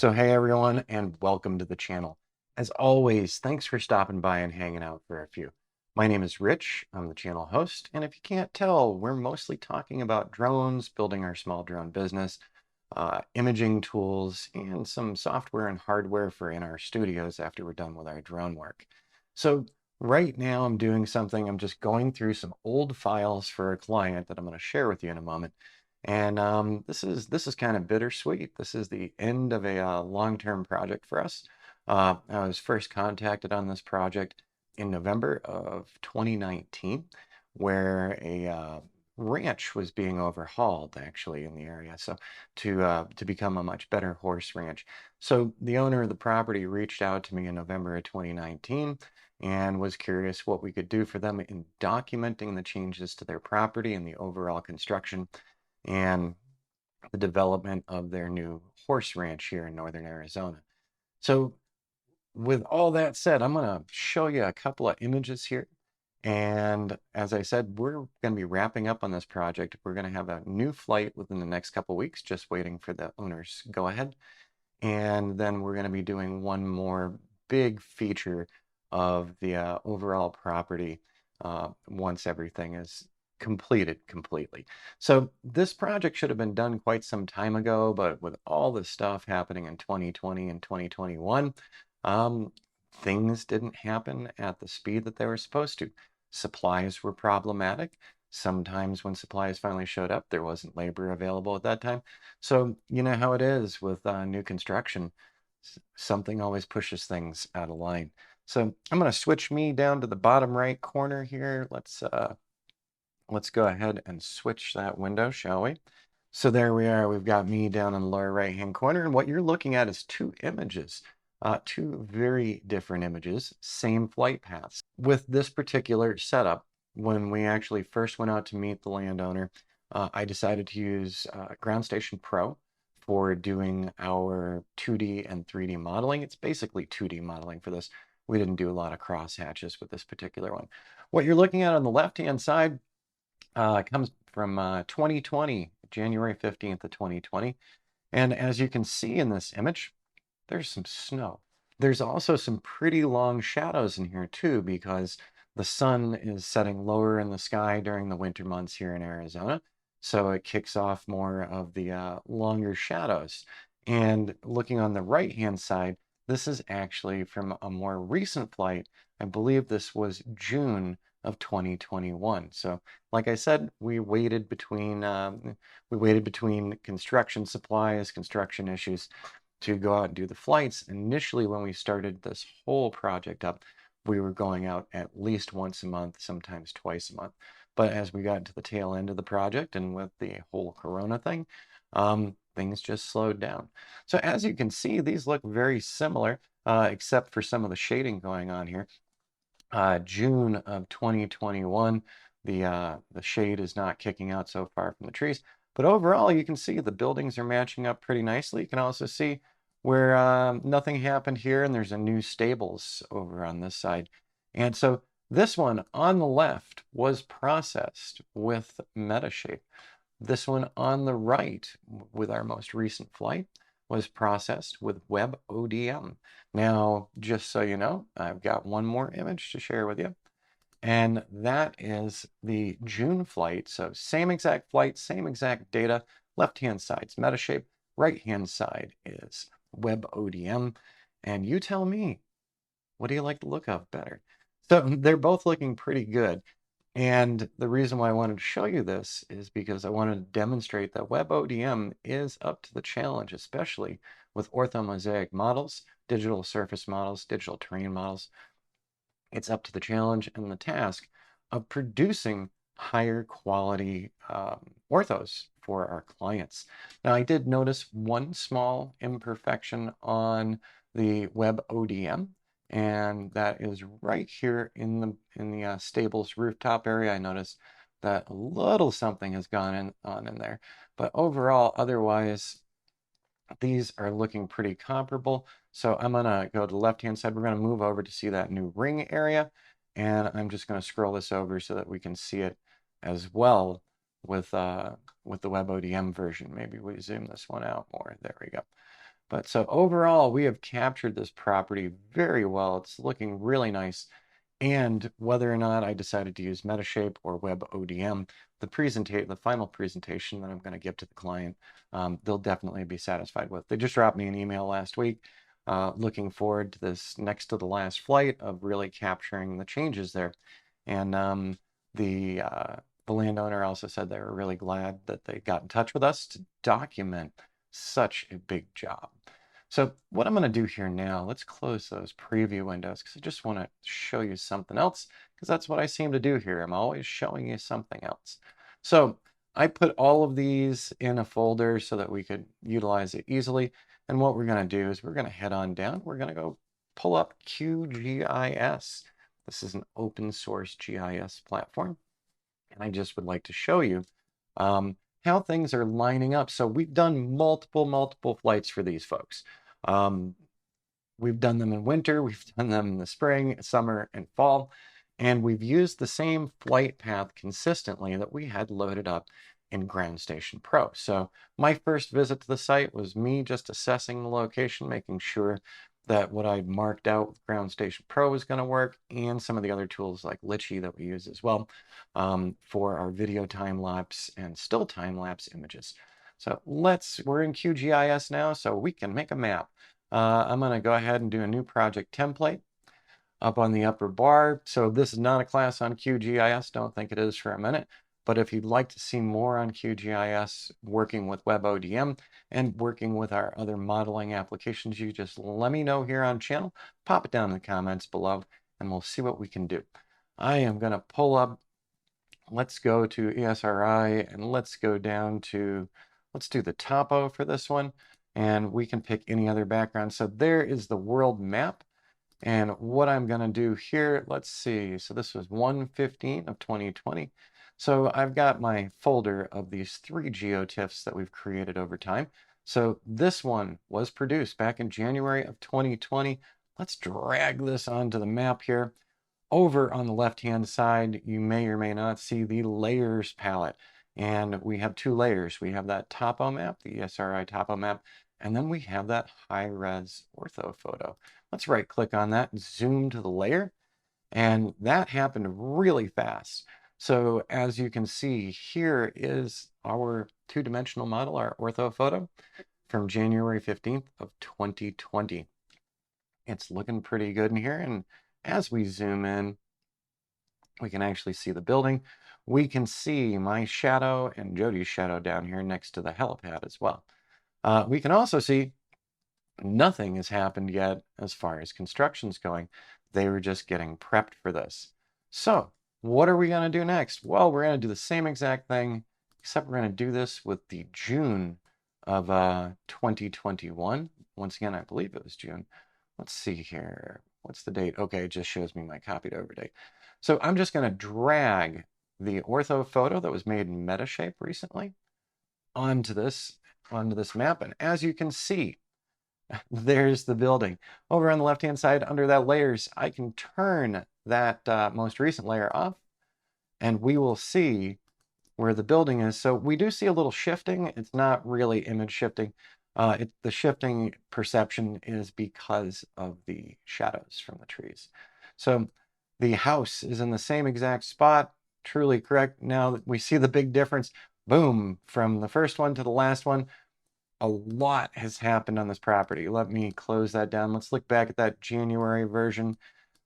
So hey everyone, and welcome to the channel. As always, thanks for stopping by and hanging out for a few. My name is Rich, I'm the channel host, and if you can't tell, we're mostly talking about drones, building our small drone business, imaging tools, and some software and hardware for in our studios after we're done with our drone work. So right now I'm doing something, I'm just going through some old files for a client that I'm going to share with you in a moment. And this is kind of bittersweet. This is the end of a long-term project for us. I was first contacted on this project in November of 2019, where a ranch was being overhauled actually in the area, so to become a much better horse ranch. So the owner of the property reached out to me in November of 2019 and was curious what we could do for them in documenting the changes to their property and the overall construction and the development of their new horse ranch here in northern Arizona. So with all that said, I'm going to show you a couple of images here. And as I said, we're going to be wrapping up on this project. We're going to have a new flight within the next couple of weeks, just waiting for the owner's go ahead. And then we're going to be doing one more big feature of the overall property once everything is completed completely. So this project should have been done quite some time ago, but with all the stuff happening in 2020 and 2021, um, things didn't happen at the speed that they were supposed to. Supplies were problematic. Sometimes when supplies finally showed up, there wasn't labor available at that time. So you know how it is with new construction. Something always pushes things out of line. So I'm going to switch me down to the bottom right corner here. Let's go ahead and switch that window, shall we? So there we are. We've got me down in the lower right-hand corner, and what you're looking at is two images, two very different images, same flight paths. With this particular setup, when we actually first went out to meet the landowner, I decided to use Ground Station Pro for doing our 2D and 3D modeling. It's basically 2D modeling for this. We didn't do a lot of cross hatches with this particular one. What you're looking at on the left-hand side comes from 2020, January 15th of 2020. And as you can see in this image, there's some snow. There's also some pretty long shadows in here too, because the sun is setting lower in the sky during the winter months here in Arizona. So it kicks off more of the longer shadows. And looking on the right-hand side, this is actually from a more recent flight. I believe this was June of 2021. So like I said, we waited between construction supplies, construction issues to go out and do the flights. Initially, when we started this whole project up, we were going out at least once a month, sometimes twice a month. But as we got to the tail end of the project and with the whole Corona thing, things just slowed down. So as you can see, these look very similar, except for some of the shading going on here. June of 2021, the shade is not kicking out so far from the trees. But overall, you can see the buildings are matching up pretty nicely. You can also see where nothing happened here, and there's a new stables over on this side. And so this one on the left was processed with Metashape. This one on the right, with our most recent flight, was processed with WebODM. Now, just so you know, I've got one more image to share with you. And that is the June flight. So same exact flight, same exact data. Left-hand side's Metashape, right-hand side is WebODM. And you tell me, what do you like the look of better? So they're both looking pretty good. And the reason why I wanted to show you this is because I wanted to demonstrate that WebODM is up to the challenge, especially with orthomosaic models, digital surface models, digital terrain models. It's up to the challenge and the task of producing higher quality orthos for our clients. Now, I did notice one small imperfection on the WebODM, and that is right here in the stables rooftop area. I noticed that a little something has gone on in there, but overall, otherwise, these are looking pretty comparable. So I'm gonna go to the left-hand side. We're gonna move over to see that new ring area, and I'm just gonna scroll this over so that we can see it as well with the WebODM version. Maybe we zoom this one out more. There we go. But so overall, we have captured this property very well. It's looking really nice. And whether or not I decided to use Metashape or WebODM, the final presentation that I'm going to give to the client, they'll definitely be satisfied with. They just dropped me an email last week, looking forward to this next to the last flight of really capturing the changes there. And the landowner also said they were really glad that they got in touch with us to document such a big job. So what I'm going to do here now, let's close those preview windows because I just want to show you something else, because that's what I seem to do here. I'm always showing you something else. So I put all of these in a folder so that we could utilize it easily. And what we're going to do is we're going to head on down. We're going to go pull up QGIS. This is an open source GIS platform. And I just would like to show you how things are lining up. So we've done multiple flights for these folks. We've done them in winter, we've done them in the spring, summer, and fall, and we've used the same flight path consistently that we had loaded up in Ground Station Pro. So my first visit to the site was me just assessing the location, making sure that what I'd marked out with Ground Station Pro was going to work, and some of the other tools like Litchi that we use as well for our video time-lapse and still time-lapse images. So we're in QGIS now, so we can make a map. I'm going to go ahead and do a new project template up on the upper bar. So this is not a class on QGIS, don't think it is for a minute. But if you'd like to see more on QGIS, working with WebODM and working with our other modeling applications, you just let me know here on channel, pop it down in the comments below, and we'll see what we can do. I am going to pull up, let's go to ESRI, and let's go down to, let's do the topo for this one, and we can pick any other background. So there is the world map. And what I'm going to do here, let's see. So this was 1/15 of 2020. So I've got my folder of these 3 geotiffs that we've created over time. So this one was produced back in January of 2020. Let's drag this onto the map here. Over on the left-hand side, you may or may not see the layers palette. And we have 2 layers. We have that topo map, the ESRI topo map, and then we have that high-res orthophoto. Let's right-click on that and zoom to the layer. And that happened really fast. So as you can see, here is our 2-dimensional model, our orthophoto, from January 15th of 2020. It's looking pretty good in here. And as we zoom in, we can actually see the building. We can see my shadow and Jody's shadow down here next to the helipad as well. We can also see nothing has happened yet as far as construction's going. They were just getting prepped for this. So what are we going to do next? Well, we're going to do the same exact thing, except we're going to do this with the June of 2021. Once again, I believe it was June. Let's see here. What's the date? Okay, it just shows me my copied over date. So I'm just going to drag the ortho photo that was made in Metashape recently onto this map. And as you can see, there's the building. Over on the left-hand side, under that layers, I can turn that most recent layer off, and we will see where the building is. So we do see a little shifting. It's not really image shifting. The shifting perception is because of the shadows from the trees. So the house is in the same exact spot, truly correct. Now we see the big difference, boom, from the first one to the last one. A lot has happened on this property. Let me close that down. Let's look back at that January version.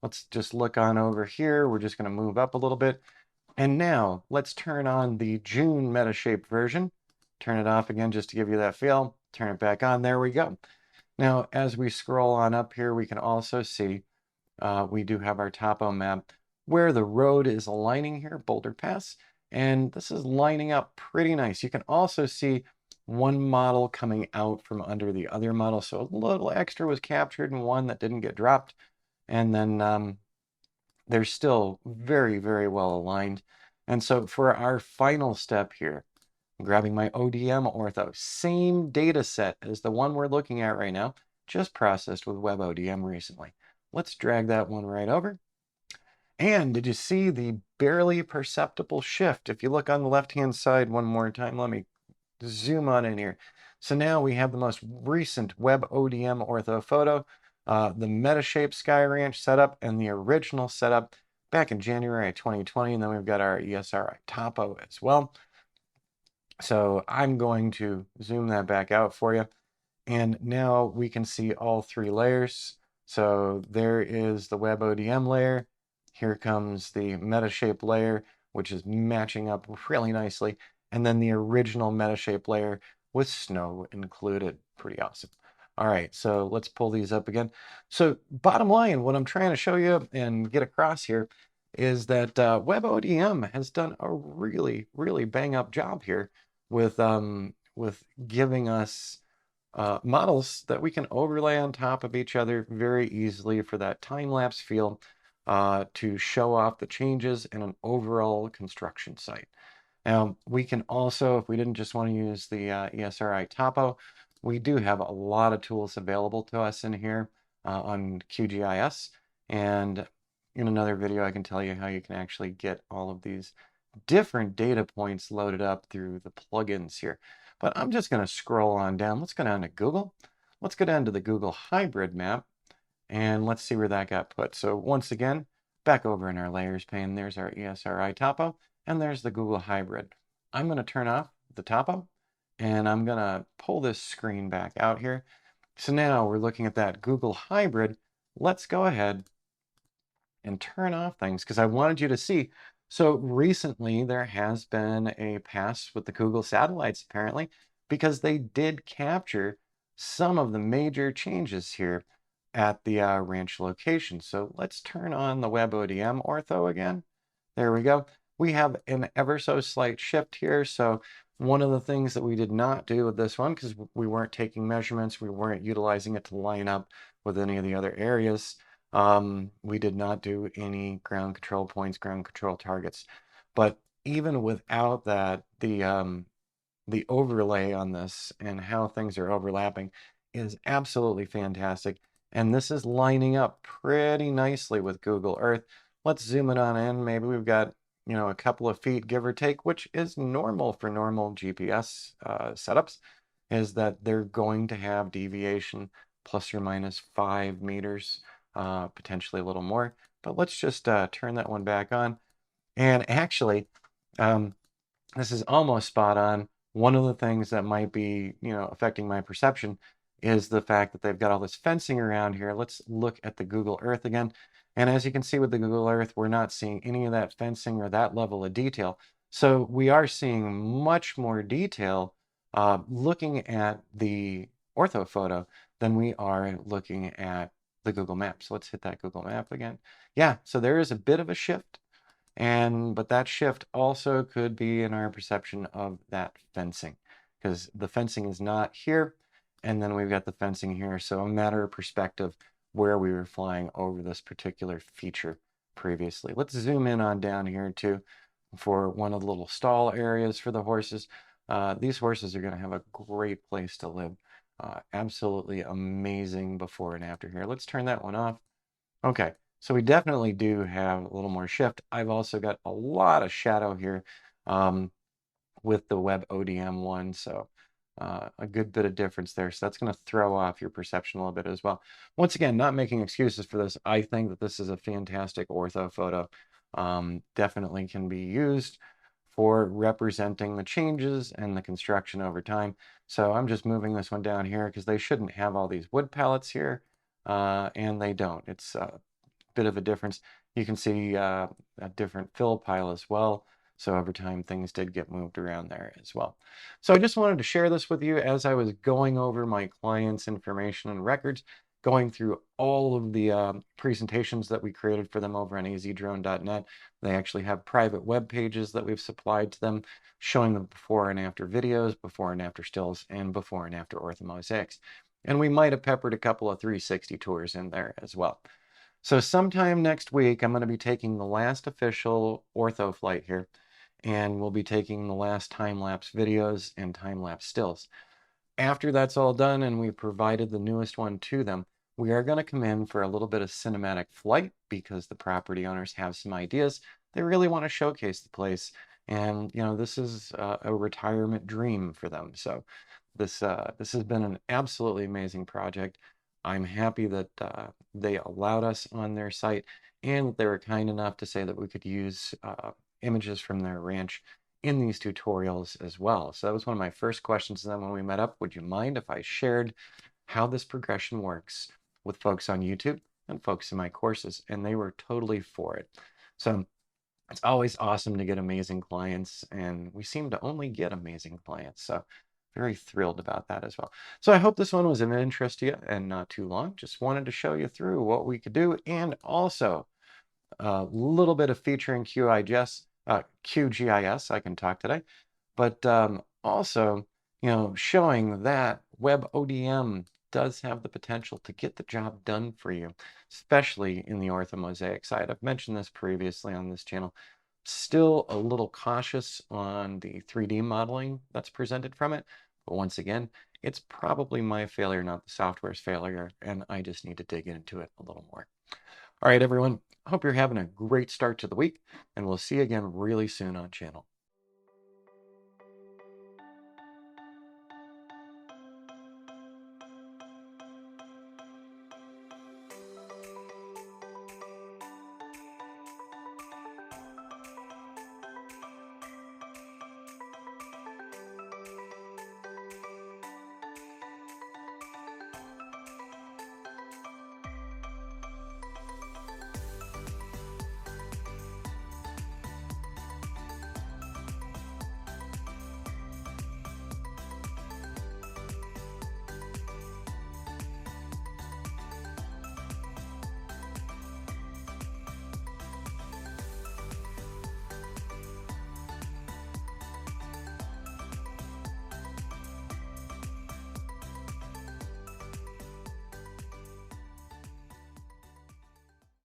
Let's just look on over here. We're just going to move up a little bit. And now let's turn on the June Metashape version. Turn it off again just to give you that feel. Turn it back on. There we go. Now, as we scroll on up here, we can also see we do have our topo map where the road is aligning here, Boulder Pass. And this is lining up pretty nice. You can also see one model coming out from under the other model. So a little extra was captured in one that didn't get dropped. And then they're still very well aligned. And so for our final step here, I'm grabbing my ODM ortho, same data set as the one we're looking at right now, just processed with WebODM recently. Let's drag that one right over. And did you see the barely perceptible shift? If you look on the left-hand side one more time, let me zoom on in here. So now we have the most recent WebODM orthophoto, the Metashape Sky Ranch setup, and the original setup back in January 2020. And then we've got our ESRI topo as well. So I'm going to zoom that back out for you. And now we can see all three layers. So there is the WebODM layer. Here comes the Metashape layer, which is matching up really nicely. And then the original Metashape layer with snow included. Pretty awesome. All right, so let's pull these up again. So bottom line, what I'm trying to show you and get across here is that WebODM has done a really, really bang up job here with giving us models that we can overlay on top of each other very easily for that time-lapse feel to show off the changes in an overall construction site. Now, we can also, if we didn't just want to use the ESRI topo, we do have a lot of tools available to us in here on QGIS. And in another video, I can tell you how you can actually get all of these different data points loaded up through the plugins here. But I'm just going to scroll on down. Let's go down to Google. Let's go down to the Google hybrid map and let's see where that got put. So once again, back over in our layers pane, there's our ESRI topo and there's the Google hybrid. I'm going to turn off the topo and I'm going to pull this screen back out here. So now we're looking at that Google hybrid. Let's go ahead and turn off things because I wanted you to see. So recently there has been a pass with the Google satellites apparently because they did capture some of the major changes here at the ranch location. So let's turn on the WebODM ortho again. There we go. We have an ever so slight shift here. So one of the things that we did not do with this one, because we weren't taking measurements, we weren't utilizing it to line up with any of the other areas, we did not do any ground control points, ground control targets. But even without that, the overlay on this and how things are overlapping is absolutely fantastic. And this is lining up pretty nicely with Google Earth. Let's zoom it on in. Maybe we've got, you know, a couple of feet, give or take, which is normal for normal GPS setups, is that they're going to have deviation plus or minus 5 meters, potentially a little more. But let's just turn that one back on. And actually, this is almost spot on. One of the things that might be, you know, affecting my perception is the fact that they've got all this fencing around here. Let's look at the Google Earth again. And as you can see with the Google Earth, we're not seeing any of that fencing or that level of detail. So we are seeing much more detail looking at the orthophoto than we are looking at the Google Maps. So let's hit that Google Map again. Yeah, so there is a bit of a shift. But that shift also could be in our perception of that fencing, because the fencing is not here, and then we've got the fencing here. So a matter of perspective where we were flying over this particular feature previously. Let's zoom in on down here too for one of the little stall areas for the horses. These horses are going to have a great place to live. Absolutely amazing before and after here. Let's turn that one off. Okay. So we definitely do have a little more shift. I've also got a lot of shadow here with the WebODM one. So a good bit of difference there. So that's going to throw off your perception a little bit as well. Once again, not making excuses for this. I think that this is a fantastic ortho photo. Definitely can be used for representing the changes and the construction over time. So I'm just moving this one down here because they shouldn't have all these wood pallets here. And they don't. It's bit of a difference. You can see a different fill pile as well. So over time, things did get moved around there as well. So I just wanted to share this with you as I was going over my clients' information and records, going through all of the presentations that we created for them over on azdrone.net. They actually have private web pages that we've supplied to them, showing them before and after videos, before and after stills, and before and after orthomosaics. And we might have peppered a couple of 360 tours in there as well. So sometime next week, I'm going to be taking the last official ortho flight here, and we'll be taking the last time-lapse videos and time-lapse stills. After that's all done and we've provided the newest one to them, we are going to come in for a little bit of cinematic flight because the property owners have some ideas. They really want to showcase the place. And, you know, this is a retirement dream for them. So This has been an absolutely amazing project. I'm happy that they allowed us on their site, and they were kind enough to say that we could use images from their ranch in these tutorials as well. So that was one of my first questions to them when we met up. Would you mind if I shared how this progression works with folks on YouTube and folks in my courses? And they were totally for it. So it's always awesome to get amazing clients, and we seem to only get amazing clients. So very thrilled about that as well. So I hope this one was of interest to you and not too long. Just wanted to show you through what we could do, and also a little bit of featuring QGIS. I can talk today, but also, showing that WebODM does have the potential to get the job done for you, especially in the orthomosaic side. I've mentioned this previously on this channel. Still a little cautious on the 3D modeling that's presented from it, but once again, it's probably my failure, not the software's failure, and I just need to dig into it a little more. All right, everyone, I hope you're having a great start to the week, and we'll see you again really soon on channel.